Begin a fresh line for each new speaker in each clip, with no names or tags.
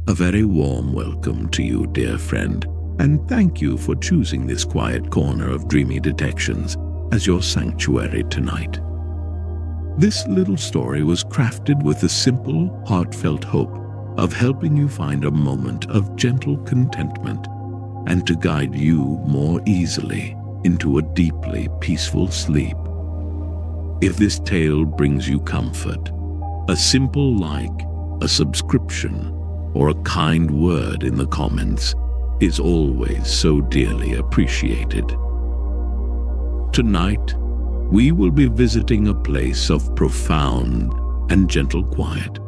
A very warm welcome to you, dear friend, and thank you for choosing this quiet corner of dreamy detections as your sanctuary tonight. This little story was crafted with the simple, heartfelt hope of helping you find a moment of gentle contentment and to guide you more easily into a deeply peaceful sleep. If this tale brings you comfort, a simple like, a subscription, or a kind word in the comments is always so dearly appreciated. Tonight, we will be visiting a place of profound and gentle quiet,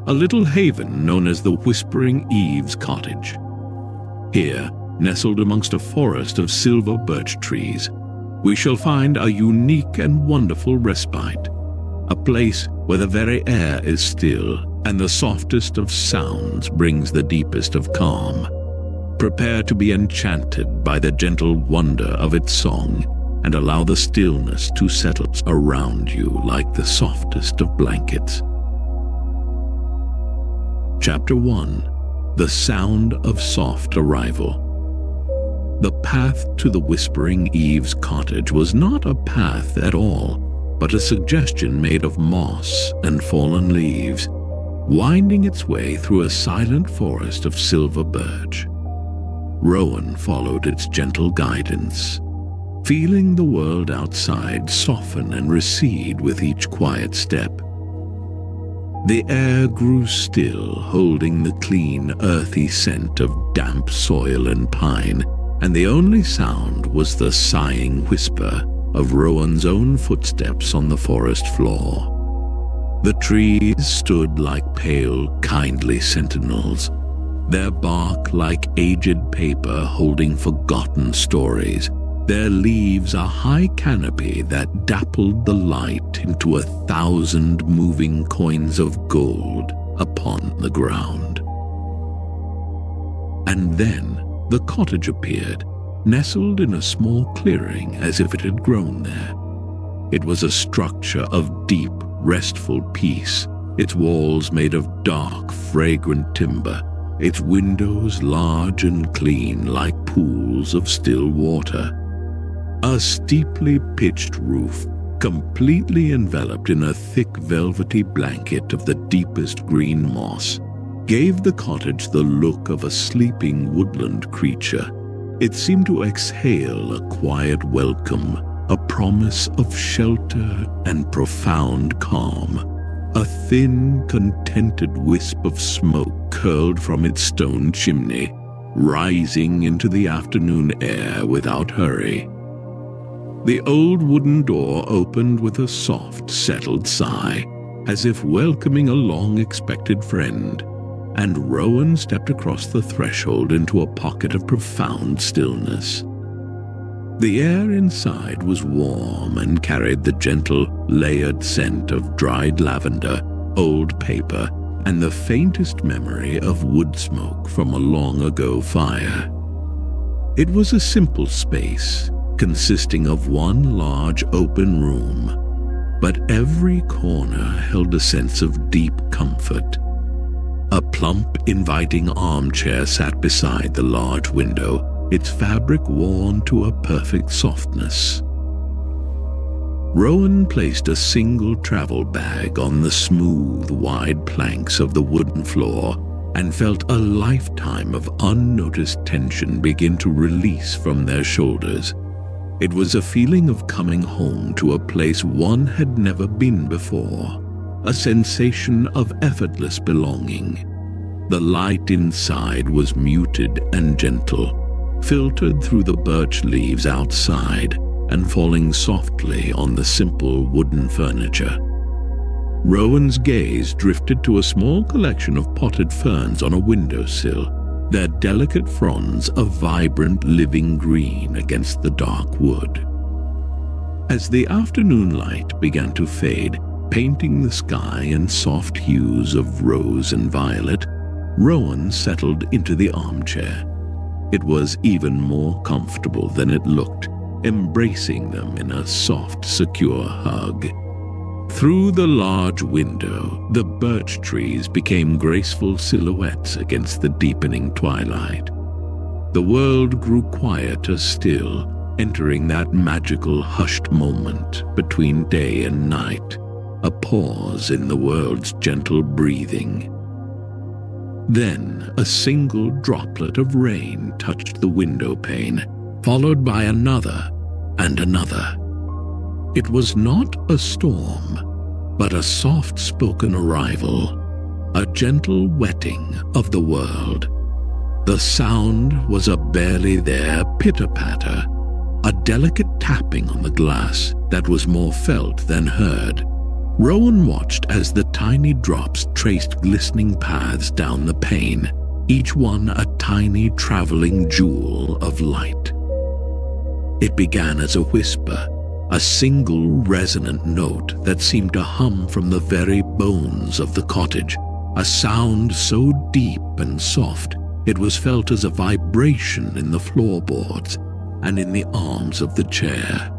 a little haven known as the Whispering Eaves Cottage. Here, nestled amongst a forest of silver birch trees, we shall find a unique and wonderful respite, a place where the very air is still and the softest of sounds brings the deepest of calm. Prepare to be enchanted by the gentle wonder of its song and allow the stillness to settle around you like the softest of blankets. Chapter 1. The Sound of Soft Arrival. The path to the Whispering Eaves Cottage was not a path at all, but a suggestion made of moss and fallen leaves, winding its way through a silent forest of silver birch. Rowan followed its gentle guidance, feeling the world outside soften and recede with each quiet step. The air grew still, holding the clean, earthy scent of damp soil and pine, and the only sound was the sighing whisper of Rowan's own footsteps on the forest floor. The trees stood like pale, kindly sentinels, their bark like aged paper holding forgotten stories, their leaves a high canopy that dappled the light into 1,000 moving coins of gold upon the ground. And then the cottage appeared, nestled in a small clearing as if it had grown there. It was a structure of deep, restful peace, its walls made of dark, fragrant timber, its windows large and clean like pools of still water. A steeply pitched roof, completely enveloped in a thick velvety blanket of the deepest green moss, gave the cottage the look of a sleeping woodland creature. It seemed to exhale a quiet welcome, a promise of shelter and profound calm. A thin, contented wisp of smoke curled from its stone chimney, rising into the afternoon air without hurry. The old wooden door opened with a soft, settled sigh, as if welcoming a long-expected friend, and Rowan stepped across the threshold into a pocket of profound stillness. The air inside was warm and carried the gentle, layered scent of dried lavender, old paper, and the faintest memory of wood smoke from a long-ago fire. It was a simple space, consisting of one large open room, but every corner held a sense of deep comfort. A plump, inviting armchair sat beside the large window, its fabric worn to a perfect softness. Rowan placed a single travel bag on the smooth, wide planks of the wooden floor and felt a lifetime of unnoticed tension begin to release from their shoulders. It was a feeling of coming home to a place one had never been before, a sensation of effortless belonging. The light inside was muted and gentle, filtered through the birch leaves outside and falling softly on the simple wooden furniture. Rowan's gaze drifted to a small collection of potted ferns on a windowsill, their delicate fronds a vibrant living green against the dark wood. As the afternoon light began to fade, painting the sky in soft hues of rose and violet, Rowan settled into the armchair. It was even more comfortable than it looked, embracing them in a soft, secure hug. Through the large window, the birch trees became graceful silhouettes against the deepening twilight. The world grew quieter still, entering that magical hushed moment between day and night, a pause in the world's gentle breathing. Then a single droplet of rain touched the window pane, followed by another and another. It was not a storm, but a soft-spoken arrival, a gentle wetting of the world. The sound was a barely there pitter-patter, a delicate tapping on the glass that was more felt than heard. Rowan watched as the tiny drops traced glistening paths down the pane, each one a tiny traveling jewel of light. It began as a whisper, a single resonant note that seemed to hum from the very bones of the cottage, a sound so deep and soft it was felt as a vibration in the floorboards and in the arms of the chair.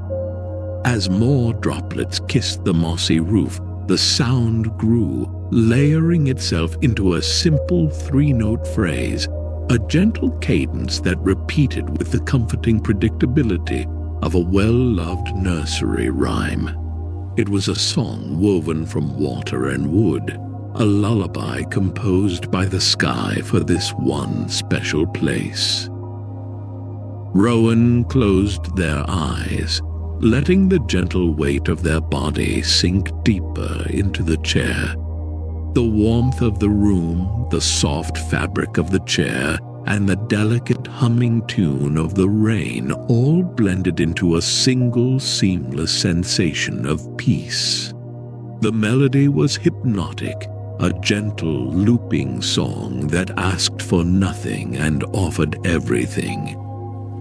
As more droplets kissed the mossy roof, the sound grew, layering itself into a simple three-note phrase, a gentle cadence that repeated with the comforting predictability of a well-loved nursery rhyme. It was a song woven from water and wood, a lullaby composed by the sky for this one special place. Rowan closed their eyes, letting the gentle weight of their body sink deeper into the chair. The warmth of the room, the soft fabric of the chair, and the delicate humming tune of the rain all blended into a single seamless sensation of peace. The melody was hypnotic, a gentle, looping song that asked for nothing and offered everything.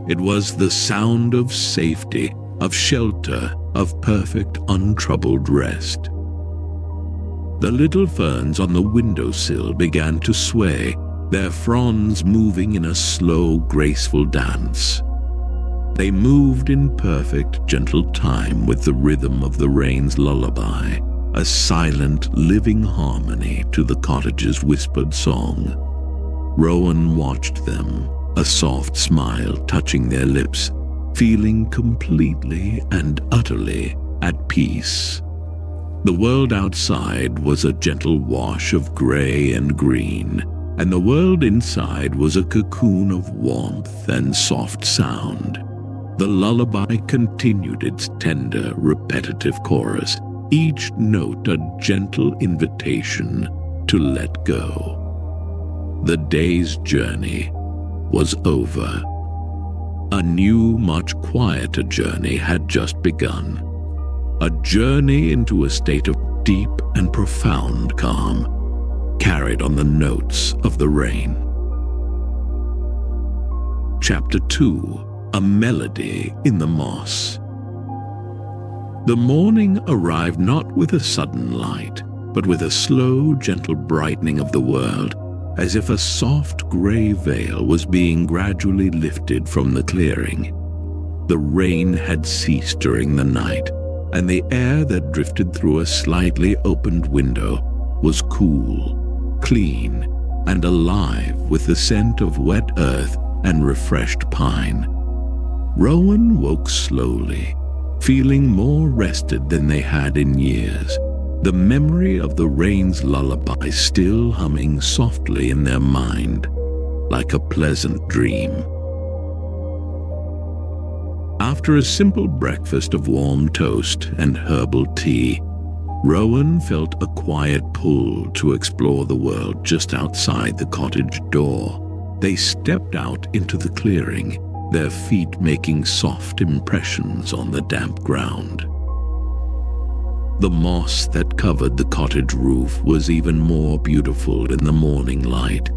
It was the sound of safety, of shelter, of perfect, untroubled rest. The little ferns on the windowsill began to sway, their fronds moving in a slow, graceful dance. They moved in perfect, gentle time with the rhythm of the rain's lullaby, a silent, living harmony to the cottage's whispered song. Rowan watched them, a soft smile touching their lips, feeling completely and utterly at peace. The world outside was a gentle wash of gray and green, and the world inside was a cocoon of warmth and soft sound. The lullaby continued its tender, repetitive chorus, each note a gentle invitation to let go. The day's journey was over. A new, much quieter journey had just begun. A journey into a state of deep and profound calm, carried on the notes of the rain. Chapter 2: A Melody in the Moss. The morning arrived not with a sudden light, but with a slow, gentle brightening of the world, as if a soft gray veil was being gradually lifted from the clearing. The rain had ceased during the night, and the air that drifted through a slightly opened window was cool, clean, and alive with the scent of wet earth and refreshed pine. Rowan woke slowly, feeling more rested than they had in years, the memory of the rain's lullaby still humming softly in their mind, like a pleasant dream. After a simple breakfast of warm toast and herbal tea, Rowan felt a quiet pull to explore the world just outside the cottage door. They stepped out into the clearing, their feet making soft impressions on the damp ground. The moss that covered the cottage roof was even more beautiful in the morning light,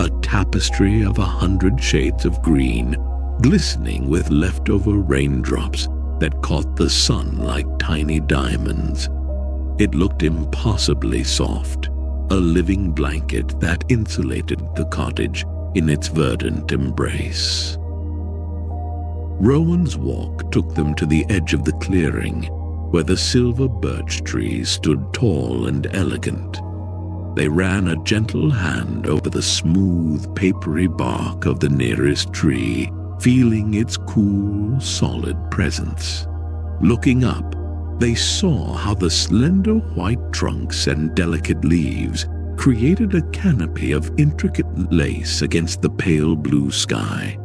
a tapestry of 100 shades of green, glistening with leftover raindrops that caught the sun like tiny diamonds. It looked impossibly soft, a living blanket that insulated the cottage in its verdant embrace. Rowan's walk took them to the edge of the clearing, where the silver birch trees stood tall and elegant. They ran a gentle hand over the smooth, papery bark of the nearest tree, feeling its cool, solid presence. Looking up, they saw how the slender white trunks and delicate leaves created a canopy of intricate lace against the pale blue sky.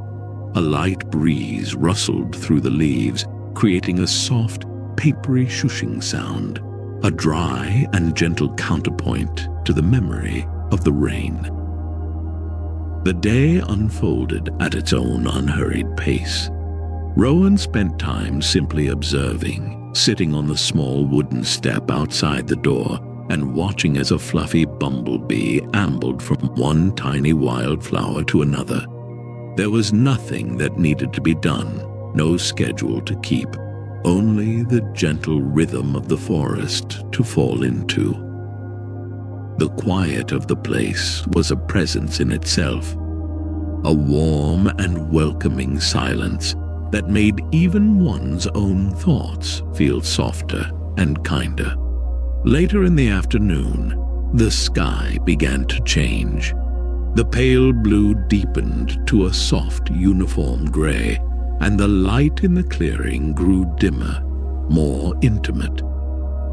A light breeze rustled through the leaves, creating a soft, papery shushing sound, a dry and gentle counterpoint to the memory of the rain. The day unfolded at its own unhurried pace. Rowan spent time simply observing, sitting on the small wooden step outside the door and watching as a fluffy bumblebee ambled from one tiny wildflower to another. There was nothing that needed to be done, no schedule to keep, only the gentle rhythm of the forest to fall into. The quiet of the place was a presence in itself, a warm and welcoming silence that made even one's own thoughts feel softer and kinder. Later in the afternoon, the sky began to change. The pale blue deepened to a soft, uniform gray, and the light in the clearing grew dimmer, more intimate.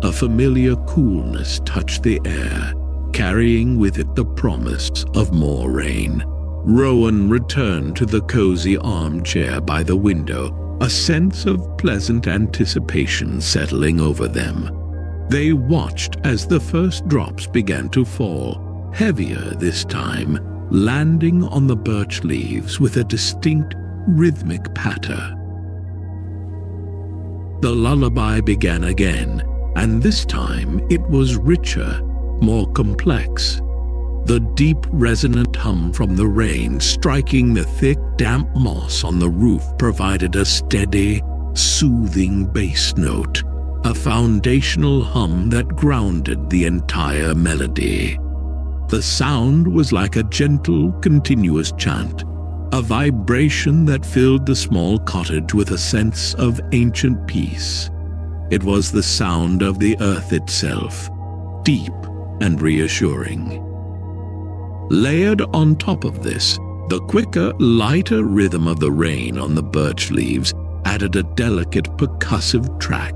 A familiar coolness touched the air, carrying with it the promise of more rain. Rowan returned to the cozy armchair by the window, a sense of pleasant anticipation settling over them. They watched as the first drops began to fall, heavier this time, landing on the birch leaves with a distinct rhythmic patter. The lullaby began again, and this time it was richer, more complex. The deep, resonant hum from the rain striking the thick, damp moss on the roof provided a steady, soothing bass note, a foundational hum that grounded the entire melody. The sound was like a gentle, continuous chant, a vibration that filled the small cottage with a sense of ancient peace. It was the sound of the earth itself, deep and reassuring. Layered on top of this, the quicker, lighter rhythm of the rain on the birch leaves added a delicate percussive track,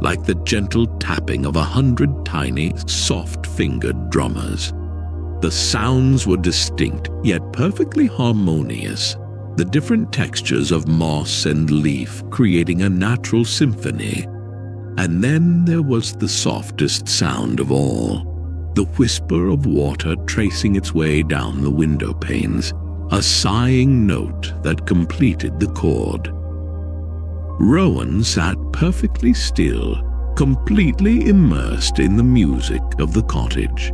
like the gentle tapping of 100 tiny, soft-fingered drummers. The sounds were distinct, yet perfectly harmonious, the different textures of moss and leaf creating a natural symphony. And then there was the softest sound of all, the whisper of water tracing its way down the window panes, a sighing note that completed the chord. Rowan sat perfectly still, completely immersed in the music of the cottage.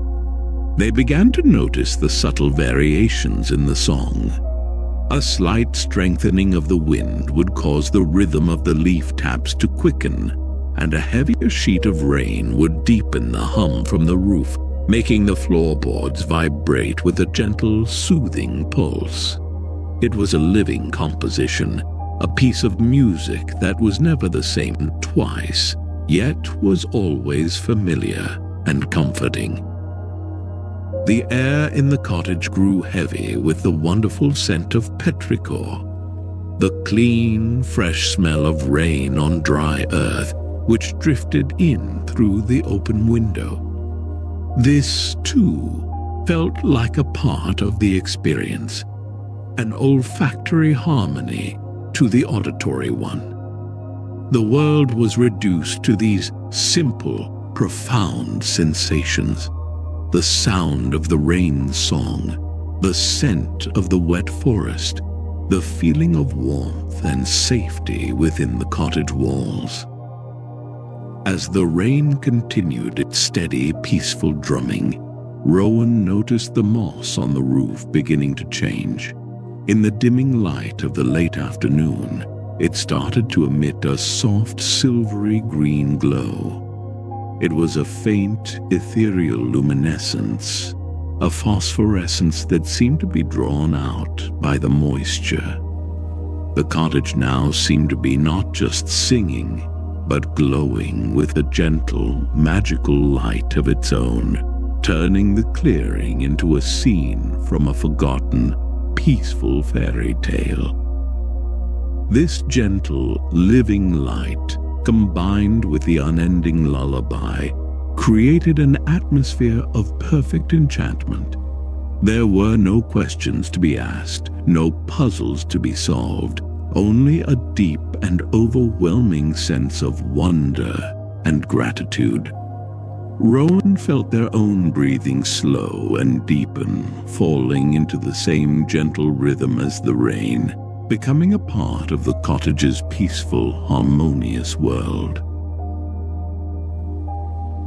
They began to notice the subtle variations in the song. A slight strengthening of the wind would cause the rhythm of the leaf taps to quicken, and a heavier sheet of rain would deepen the hum from the roof, making the floorboards vibrate with a gentle, soothing pulse. It was a living composition, a piece of music that was never the same twice, yet was always familiar and comforting. The air in the cottage grew heavy with the wonderful scent of petrichor, the clean, fresh smell of rain on dry earth, which drifted in through the open window. This, too, felt like a part of the experience, an olfactory harmony to the auditory one. The world was reduced to these simple, profound sensations. The sound of the rain song, the scent of the wet forest, the feeling of warmth and safety within the cottage walls. As the rain continued its steady, peaceful drumming, Rowan noticed the moss on the roof beginning to change. In the dimming light of the late afternoon, it started to emit a soft, silvery green glow. It was a faint, ethereal luminescence, a phosphorescence that seemed to be drawn out by the moisture. The cottage now seemed to be not just singing, but glowing with a gentle, magical light of its own, turning the clearing into a scene from a forgotten, peaceful fairy tale. This gentle, living light, combined with the unending lullaby, created an atmosphere of perfect enchantment. There were no questions to be asked, no puzzles to be solved, only a deep and overwhelming sense of wonder and gratitude. Rowan felt their own breathing slow and deepen, falling into the same gentle rhythm as the rain, becoming a part of the cottage's peaceful, harmonious world.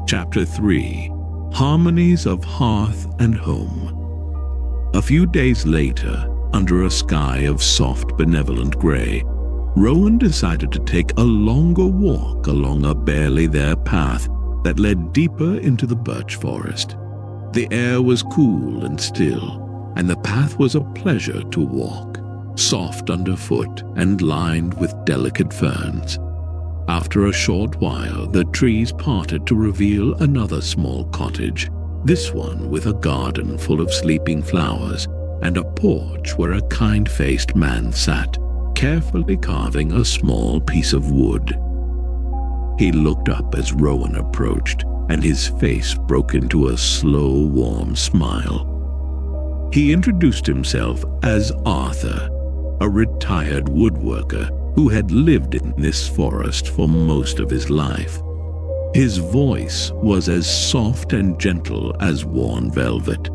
Chapter 3. Harmonies of Hearth and Home. A few days later, under a sky of soft, benevolent grey, Rowan decided to take a longer walk along a barely there path that led deeper into the birch forest. The air was cool and still, and the path was a pleasure to walk, soft underfoot and lined with delicate ferns. After a short while, the trees parted to reveal another small cottage, this one with a garden full of sleeping flowers and a porch where a kind-faced man sat, carefully carving a small piece of wood. He looked up as Rowan approached, and his face broke into a slow, warm smile. He introduced himself as Arthur, a retired woodworker who had lived in this forest for most of his life. His voice was as soft and gentle as worn velvet.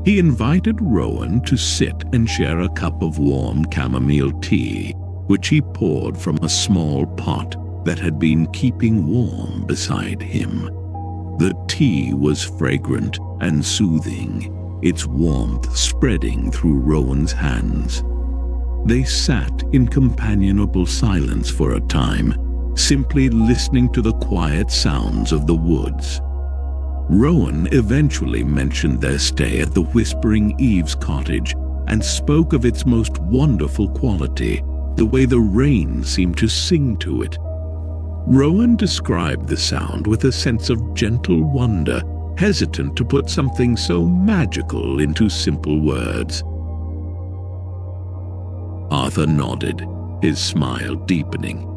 He invited Rowan to sit and share a cup of warm chamomile tea, which he poured from a small pot that had been keeping warm beside him. The tea was fragrant and soothing, its warmth spreading through Rowan's hands. They sat in companionable silence for a time, simply listening to the quiet sounds of the woods. Rowan eventually mentioned their stay at the Whispering Eaves Cottage and spoke of its most wonderful quality, the way the rain seemed to sing to it. Rowan described the sound with a sense of gentle wonder, hesitant to put something so magical into simple words. Arthur nodded, his smile deepening.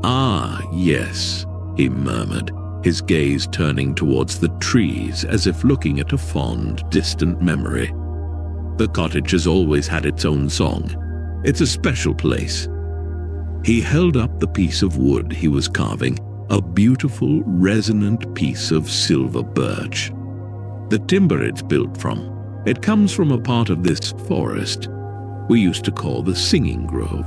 "Ah, yes," he murmured, his gaze turning towards the trees as if looking at a fond, distant memory. "The cottage has always had its own song. It's a special place." He held up the piece of wood he was carving, a beautiful, resonant piece of silver birch. "The timber it's built from, it comes from a part of this forest we used to call the Singing Grove.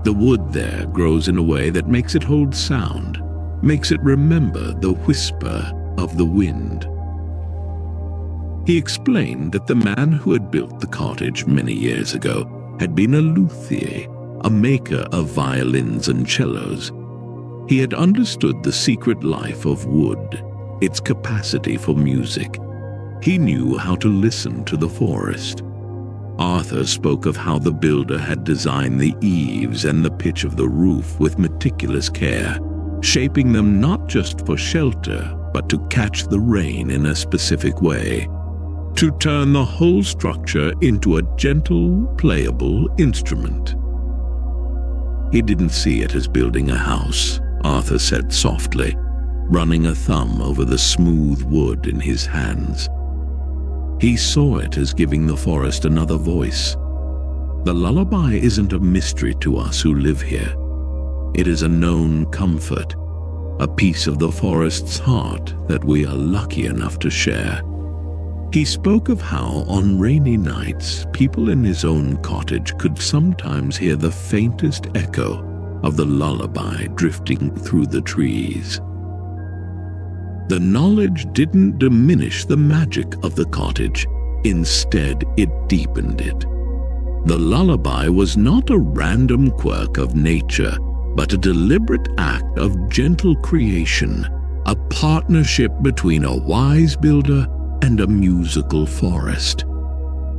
The wood there grows in a way that makes it hold sound, makes it remember the whisper of the wind." He explained that the man who had built the cottage many years ago had been a luthier, a maker of violins and cellos. He had understood the secret life of wood, its capacity for music. He knew how to listen to the forest. Arthur spoke of how the builder had designed the eaves and the pitch of the roof with meticulous care, shaping them not just for shelter, but to catch the rain in a specific way, to turn the whole structure into a gentle, playable instrument. "He didn't see it as building a house," Arthur said softly, running a thumb over the smooth wood in his hands. "He saw it as giving the forest another voice. The lullaby isn't a mystery to us who live here. It is a known comfort, a piece of the forest's heart that we are lucky enough to share." He spoke of how on rainy nights people in his own cottage could sometimes hear the faintest echo of the lullaby drifting through the trees. The knowledge didn't diminish the magic of the cottage. Instead, it deepened it. The lullaby was not a random quirk of nature, but a deliberate act of gentle creation, a partnership between a wise builder and a musical forest.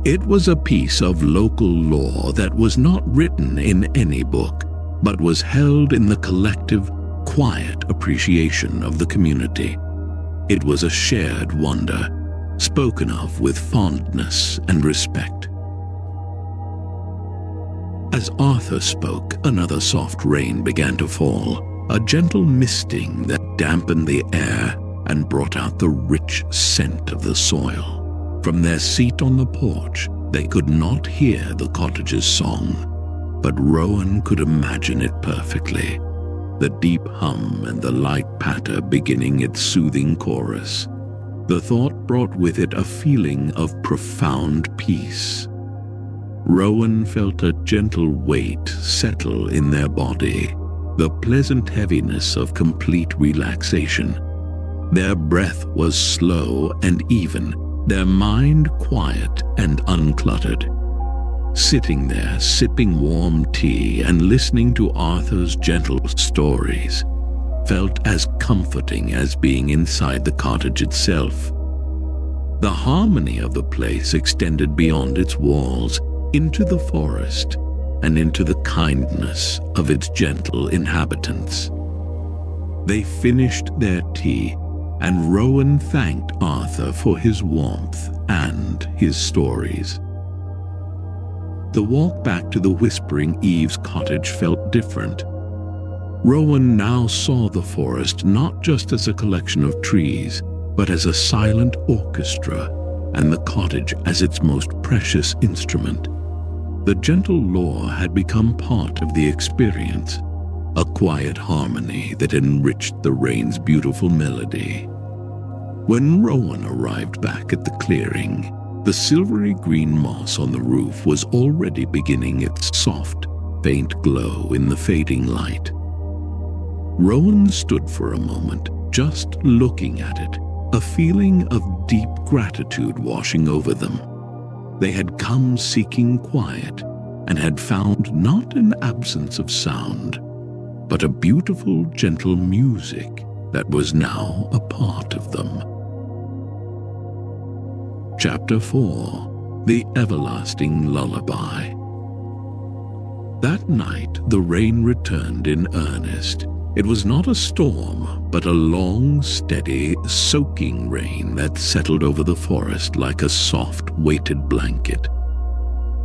It was a piece of local lore that was not written in any book, but was held in the collective, quiet appreciation of the community. It was a shared wonder, spoken of with fondness and respect. As Arthur spoke, another soft rain began to fall, a gentle misting that dampened the air and brought out the rich scent of the soil. From their seat on the porch, they could not hear the cottage's song, but Rowan could imagine it perfectly, the deep hum and the light patter beginning its soothing chorus. The thought brought with it a feeling of profound peace. Rowan felt a gentle weight settle in their body, the pleasant heaviness of complete relaxation. Their breath was slow and even, their mind quiet and uncluttered. Sitting there, sipping warm tea and listening to Arthur's gentle stories, felt as comforting as being inside the cottage itself. The harmony of the place extended beyond its walls, into the forest, and into the kindness of its gentle inhabitants. They finished their tea, and Rowan thanked Arthur for his warmth and his stories. The walk back to the Whispering Eaves Cottage felt different. Rowan now saw the forest not just as a collection of trees, but as a silent orchestra, and the cottage as its most precious instrument. The gentle lore had become part of the experience, a quiet harmony that enriched the rain's beautiful melody. When Rowan arrived back at the clearing, the silvery green moss on the roof was already beginning its soft, faint glow in the fading light. Rowan stood for a moment, just looking at it, a feeling of deep gratitude washing over them. They had come seeking quiet and had found not an absence of sound, but a beautiful, gentle music that was now a part of them. Chapter 4: The Everlasting Lullaby. That night the rain returned in earnest. It was not a storm, but a long, steady, soaking rain that settled over the forest like a soft, weighted blanket.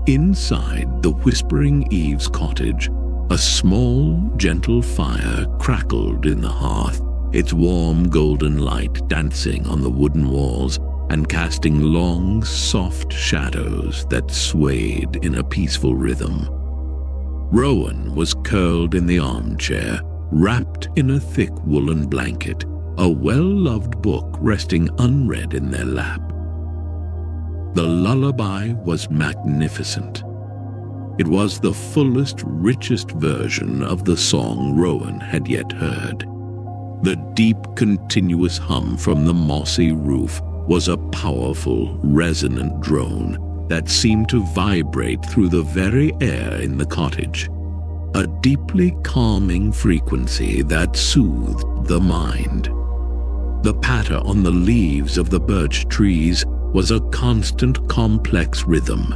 Inside the Whispering Eaves Cottage, a small, gentle fire crackled in the hearth, its warm golden light dancing on the wooden walls and casting long, soft shadows that swayed in a peaceful rhythm. Rowan was curled in the armchair, wrapped in a thick woolen blanket, a well-loved book resting unread in their lap. The lullaby was magnificent. It was the fullest, richest version of the song Rowan had yet heard. The deep, continuous hum from the mossy roof was a powerful, resonant drone that seemed to vibrate through the very air in the cottage. A deeply calming frequency that soothed the mind. The patter on the leaves of the birch trees was a constant, complex rhythm,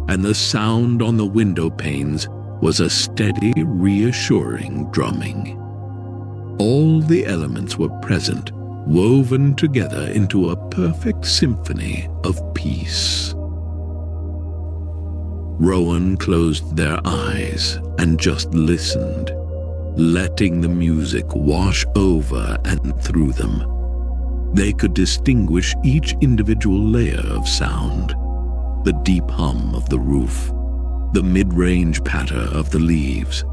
and the sound on the window panes was a steady, reassuring drumming. All the elements were present, woven together into a perfect symphony of peace. Rowan closed their eyes and just listened, letting the music wash over and through them. They could distinguish each individual layer of sound, the deep hum of the roof, the mid-range patter of the leaves,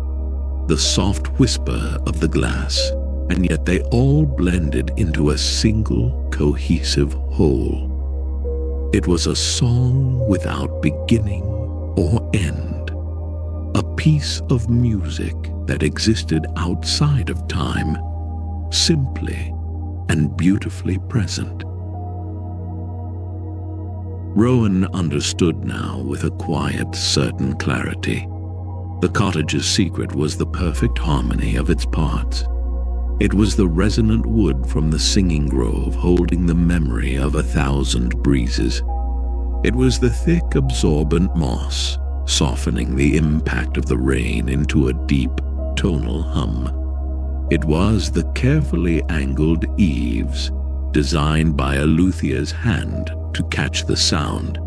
the soft whisper of the glass, and yet they all blended into a single, cohesive whole. It was a song without beginning or end, a piece of music that existed outside of time, simply and beautifully present. Rowan understood now with a quiet, certain clarity. The cottage's secret was the perfect harmony of its parts. It was the resonant wood from the singing grove holding the memory of 1,000 breezes. It was the thick, absorbent moss, softening the impact of the rain into a deep, tonal hum. It was the carefully angled eaves, designed by a luthier's hand to catch the sound,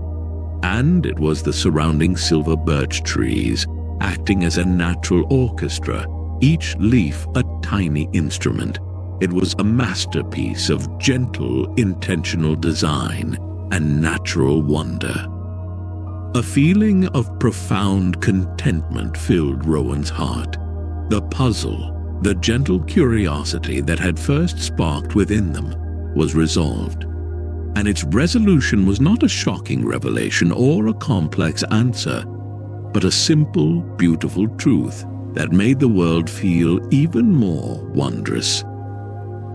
and it was the surrounding silver birch trees acting as a natural orchestra, each leaf a tiny instrument. It was a masterpiece of gentle, intentional design and natural wonder. A feeling of profound contentment filled Rowan's heart. The puzzle, the gentle curiosity that had first sparked within them, was resolved, and its resolution was not a shocking revelation or a complex answer, but a simple, beautiful truth that made the world feel even more wondrous.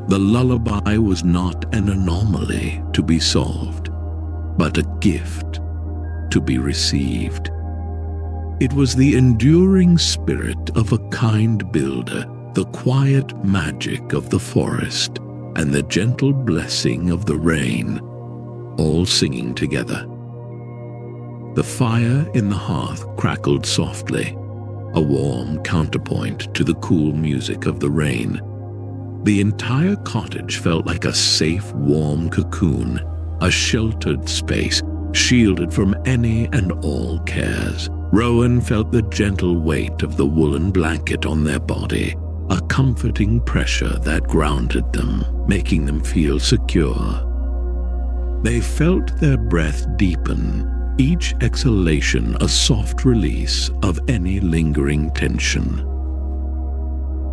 The lullaby was not an anomaly to be solved, but a gift to be received. It was the enduring spirit of a kind builder, the quiet magic of the forest, and the gentle blessing of the rain, all singing together. The fire in the hearth crackled softly, a warm counterpoint to the cool music of the rain. The entire cottage felt like a safe, warm cocoon, a sheltered space, shielded from any and all cares. Rowan felt the gentle weight of the woolen blanket on their body, a comforting pressure that grounded them, making them feel secure. They felt their breath deepen, each exhalation a soft release of any lingering tension.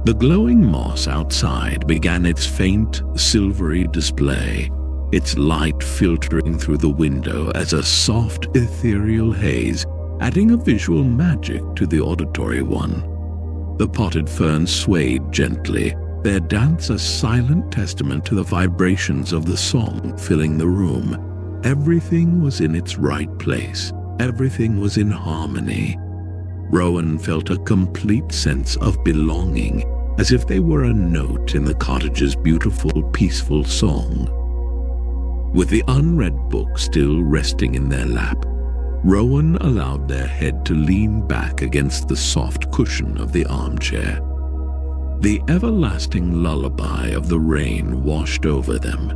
The glowing moss outside began its faint, silvery display, its light filtering through the window as a soft, ethereal haze, adding a visual magic to the auditory one. The potted ferns swayed gently, their dance a silent testament to the vibrations of the song filling the room. Everything was in its right place. Everything was in harmony. Rowan felt a complete sense of belonging, as if they were a note in the cottage's beautiful, peaceful song. With the unread book still resting in their lap, Rowan allowed their head to lean back against the soft cushion of the armchair. The everlasting lullaby of the rain washed over them,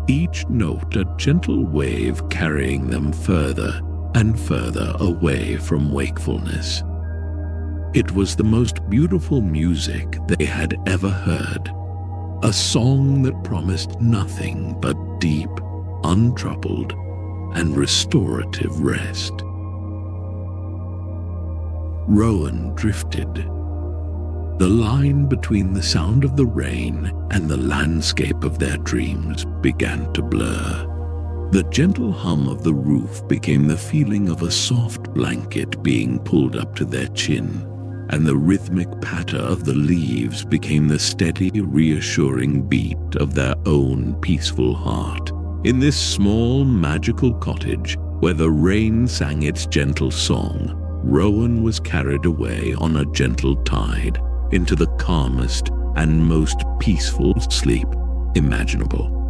each note a gentle wave carrying them further and further away from wakefulness. It was the most beautiful music they had ever heard, a song that promised nothing but deep, untroubled, and restorative rest. Rowan drifted. The line between the sound of the rain and the landscape of their dreams began to blur. The gentle hum of the roof became the feeling of a soft blanket being pulled up to their chin, and the rhythmic patter of the leaves became the steady, reassuring beat of their own peaceful heart. In this small, magical cottage, where the rain sang its gentle song, Rowan was carried away on a gentle tide into the calmest and most peaceful sleep imaginable.